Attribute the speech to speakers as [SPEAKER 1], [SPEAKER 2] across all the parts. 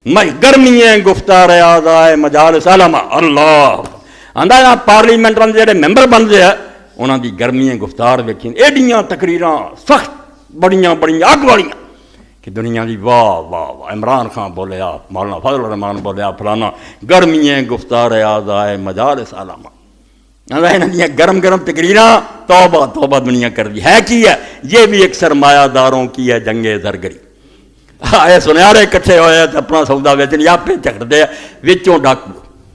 [SPEAKER 1] گرمیاں گفتار آزائے مجالس علما اللہ آندا پارلیمنٹ دے جڑے ممبر بنتے ہیں انہاں دی گرمیاں گفتار ویکھیں ایڈیاں تقریراں سخت بڑیاں بڑیاں اگ والیاں کہ دنیا دی واہ واہ واہ عمران خان بولیا مولانا فضل الرحمان بولیا فلانا گرمیاں گفتار آزائے مجالس علما آندا انہاں دیاں گرم گرم تقریراں توبہ توبہ دنیا کر دی ہے کی ہے یہ بھی ایک سرمایہ داروں کی ہے جنگ زرگری آئے سنیارے کٹھے ہوئے تو اپنا سودا ویچن یا پہ چکھتے وچوں ڈاکو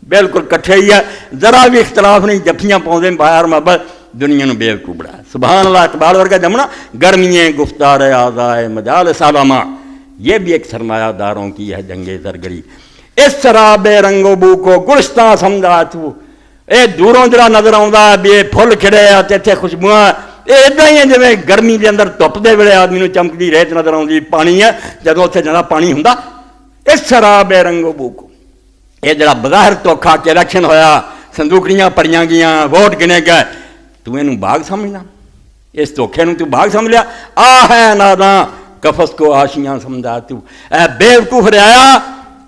[SPEAKER 1] بالکل کٹھے ہی ہے ذرا بھی اختلاف نہیں جفیاں پاؤندے باہر محبت دنیا نو بیوقوف بڑھا سبحان اللہ اقبال ورگا جمنا گرمیاں گفتار آزائے مجالس علما یہ بھی ایک سرمایہ داروں کی ہے جنگ زرگری اس طرح بے رنگ و بو کو گلستان سمجھا تو اے دوروں جڑا نظر آਉਂਦਾ بھی یہ پھل کھڑے آ تے اتنے خوشبوئاں یہ ادا ہی ہے جی گرمی کے اندر دھپ دے ویلے آدمی نو چمکتی ریت نظر آتی پانی ہے جدوں اتنے جانا پانی ہوں اس طرح بے رنگ و بو کو یہ جڑا بظاہر دھوکھا کہ الیکشن ہویا صندوقڑیاں پڑیاں گیاں ووٹ گنے گئے تو یہ باغ سمجھنا اس دھوکھے نو تو باغ سمجھ لیا آ ہے ناداں کفس کو آشیاں سمجھا تو اے بیوقوف رہایا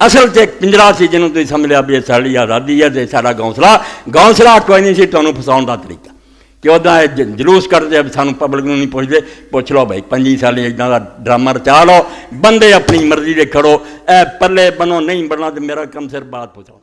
[SPEAKER 1] اصل تے پنجرا سی جنہوں تھی سمجھ لیا بھی ساری آزادی ہے تے سارا گونسلا کوئی نہیں سی تمہیں فساؤن کا طریقہ کہ ادا جلوس کرتے سانو پبلک نہیں پوچھتے پوچھ لو بھائی 5 سال ادا کا ڈرامہ رچا لو بندے اپنی مرضی دے کھڑو اے پلے بنو نہیں بننا تو میرا کم سر بات پہنچاؤ